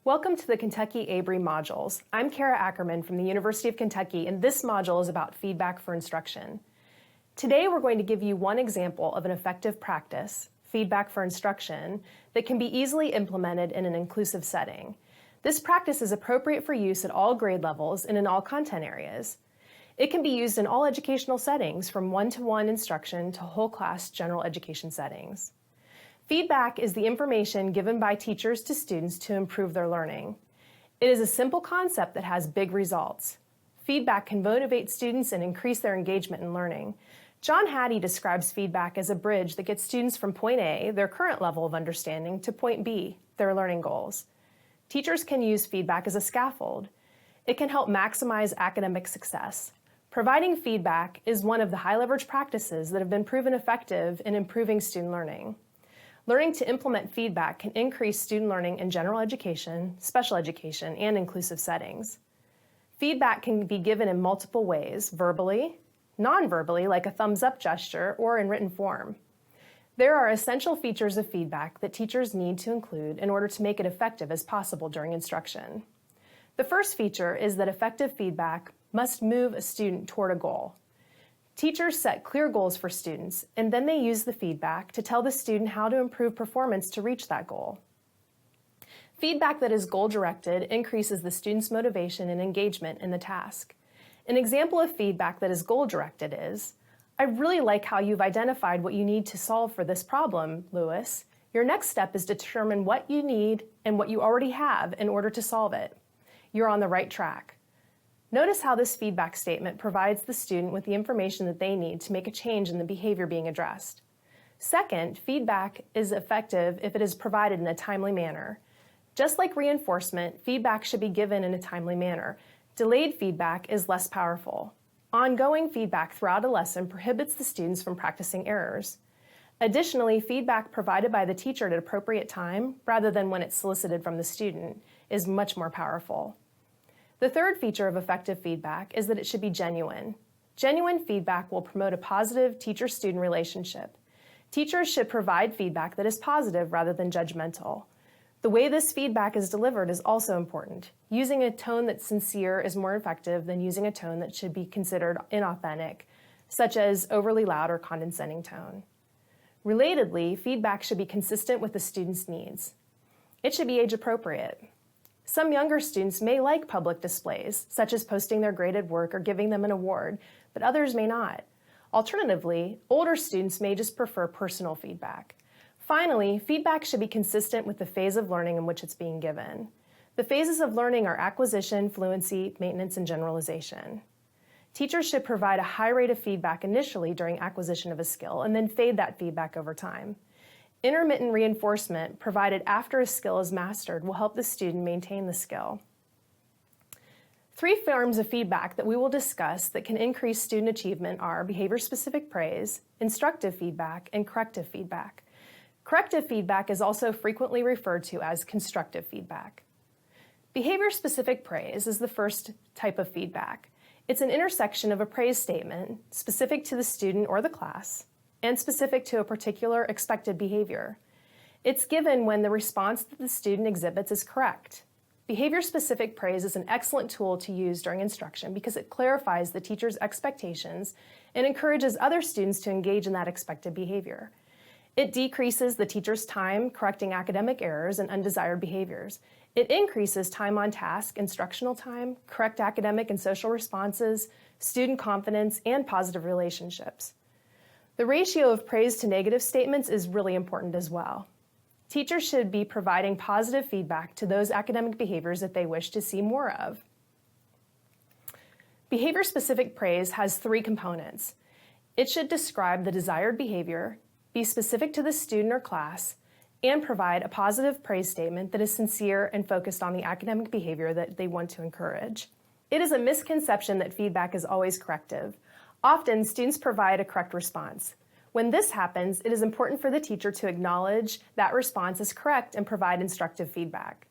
Welcome to the Kentucky ABRE modules. I'm Kara Ackerman from the University of Kentucky, and this module is about feedback for instruction. Today we're going to give you one example of an effective practice, feedback for instruction, that can be easily implemented in an inclusive setting. This practice is appropriate for use at all grade levels and in all content areas. It can be used in all educational settings, from one-to-one instruction to whole class general education settings. Feedback is the information given by teachers to students to improve their learning. It is a simple concept that has big results. Feedback can motivate students and increase their engagement in learning. John Hattie describes feedback as a bridge that gets students from point A, their current level of understanding, to point B, their learning goals. Teachers can use feedback as a scaffold. It can help maximize academic success. Providing feedback is one of the high-leverage practices that have been proven effective in improving student learning. Learning to implement feedback can increase student learning in general education, special education, and inclusive settings. Feedback can be given in multiple ways: verbally, non-verbally, like a thumbs-up gesture, or in written form. There are essential features of feedback that teachers need to include in order to make it effective as possible during instruction. The first feature is that effective feedback must move a student toward a goal. Teachers set clear goals for students, and then they use the feedback to tell the student how to improve performance to reach that goal. Feedback that is goal-directed increases the student's motivation and engagement in the task. An example of feedback that is goal-directed is, "I really like how you've identified what you need to solve for this problem, Lewis. Your next step is to determine what you need and what you already have in order to solve it. You're on the right track." Notice how this feedback statement provides the student with the information that they need to make a change in the behavior being addressed. Second, feedback is effective if it is provided in a timely manner. Just like reinforcement, feedback should be given in a timely manner. Delayed feedback is less powerful. Ongoing feedback throughout a lesson prohibits the students from practicing errors. Additionally, feedback provided by the teacher at an appropriate time, rather than when it's solicited from the student, is much more powerful. The third feature of effective feedback is that it should be genuine. Genuine feedback will promote a positive teacher-student relationship. Teachers should provide feedback that is positive rather than judgmental. The way this feedback is delivered is also important. Using a tone that's sincere is more effective than using a tone that should be considered inauthentic, such as overly loud or condescending tone. Relatedly, feedback should be consistent with the student's needs. It should be age-appropriate. Some younger students may like public displays, such as posting their graded work or giving them an award, but others may not. Alternatively, older students may just prefer personal feedback. Finally, feedback should be consistent with the phase of learning in which it's being given. The phases of learning are acquisition, fluency, maintenance, and generalization. Teachers should provide a high rate of feedback initially during acquisition of a skill and then fade that feedback over time. Intermittent reinforcement provided after a skill is mastered will help the student maintain the skill. Three forms of feedback that we will discuss that can increase student achievement are behavior-specific praise, instructive feedback, and corrective feedback. Corrective feedback is also frequently referred to as constructive feedback. Behavior-specific praise is the first type of feedback. It's an intersection of a praise statement specific to the student or the class and specific to a particular expected behavior. It's given when the response that the student exhibits is correct. Behavior-specific praise is an excellent tool to use during instruction because it clarifies the teacher's expectations and encourages other students to engage in that expected behavior. It decreases the teacher's time correcting academic errors and undesired behaviors. It increases time on task, instructional time, correct academic and social responses, student confidence, and positive relationships. The ratio of praise to negative statements is really important as well. Teachers should be providing positive feedback to those academic behaviors that they wish to see more of. Behavior-specific praise has three components. It should describe the desired behavior, be specific to the student or class, and provide a positive praise statement that is sincere and focused on the academic behavior that they want to encourage. It is a misconception that feedback is always corrective. Often, students provide a correct response. When this happens, it is important for the teacher to acknowledge that response is correct and provide instructive feedback.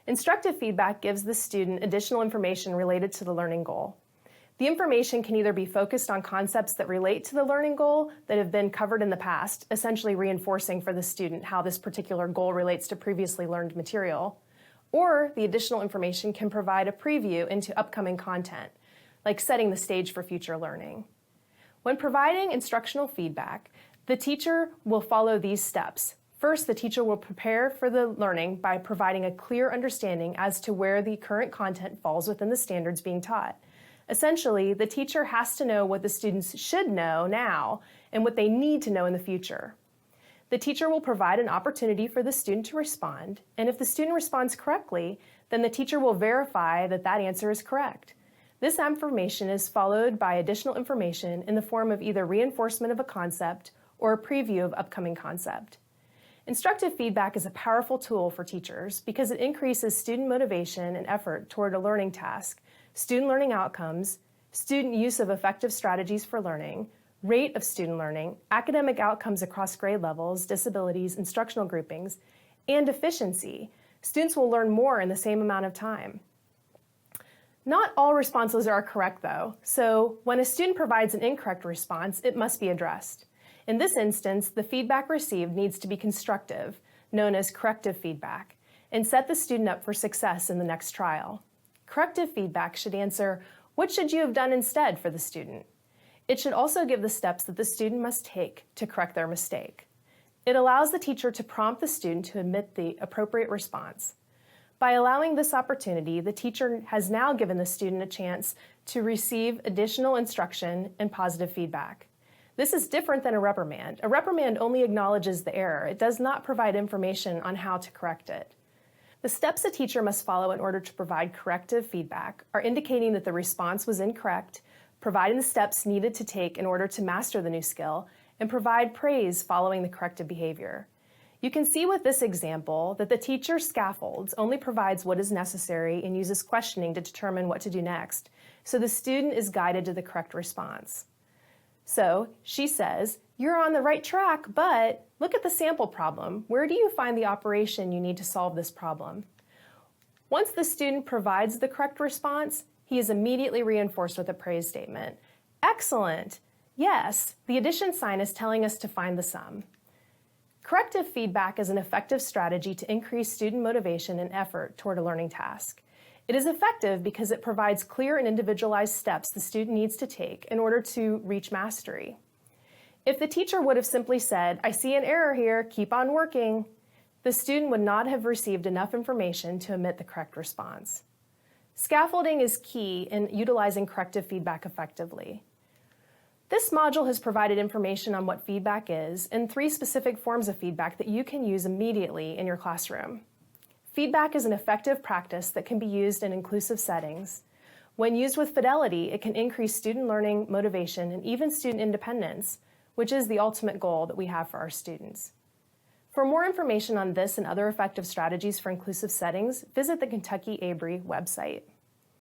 Instructive feedback gives the student additional information related to the learning goal. The information can either be focused on concepts that relate to the learning goal that have been covered in the past, essentially reinforcing for the student how this particular goal relates to previously learned material, or the additional information can provide a preview into upcoming content, like setting the stage for future learning. When providing instructional feedback, the teacher will follow these steps. First, the teacher will prepare for the learning by providing a clear understanding as to where the current content falls within the standards being taught. Essentially, the teacher has to know what the students should know now and what they need to know in the future. The teacher will provide an opportunity for the student to respond, and if the student responds correctly, then the teacher will verify that that answer is correct. This information is followed by additional information in the form of either reinforcement of a concept or a preview of upcoming concept. Instructive feedback is a powerful tool for teachers because it increases student motivation and effort toward a learning task, student learning outcomes, student use of effective strategies for learning, rate of student learning, academic outcomes across grade levels, disabilities, instructional groupings, and efficiency. Students will learn more in the same amount of time. Not all responses are correct, though, so when a student provides an incorrect response, it must be addressed. In this instance, the feedback received needs to be constructive, known as corrective feedback, and set the student up for success in the next trial. Corrective feedback should answer, "What should you have done instead?" for the student. It should also give the steps that the student must take to correct their mistake. It allows the teacher to prompt the student to admit the appropriate response. By allowing this opportunity, the teacher has now given the student a chance to receive additional instruction and positive feedback. This is different than a reprimand. A reprimand only acknowledges the error. It does not provide information on how to correct it. The steps a teacher must follow in order to provide corrective feedback are indicating that the response was incorrect, providing the steps needed to take in order to master the new skill, and provide praise following the corrective behavior. You can see with this example that the teacher scaffolds only provides what is necessary and uses questioning to determine what to do next, so the student is guided to the correct response. So she says, "You're on the right track, but look at the sample problem. Where do you find the operation you need to solve this problem?" Once the student provides the correct response, he is immediately reinforced with a praise statement. "Excellent! Yes, the addition sign is telling us to find the sum." Corrective feedback is an effective strategy to increase student motivation and effort toward a learning task. It is effective because it provides clear and individualized steps the student needs to take in order to reach mastery. If the teacher would have simply said, "I see an error here, keep on working," the student would not have received enough information to emit the correct response. Scaffolding is key in utilizing corrective feedback effectively. This module has provided information on what feedback is and 3 specific forms of feedback that you can use immediately in your classroom. Feedback is an effective practice that can be used in inclusive settings. When used with fidelity, it can increase student learning, motivation, and even student independence, which is the ultimate goal that we have for our students. For more information on this and other effective strategies for inclusive settings, visit the Kentucky ABRE website.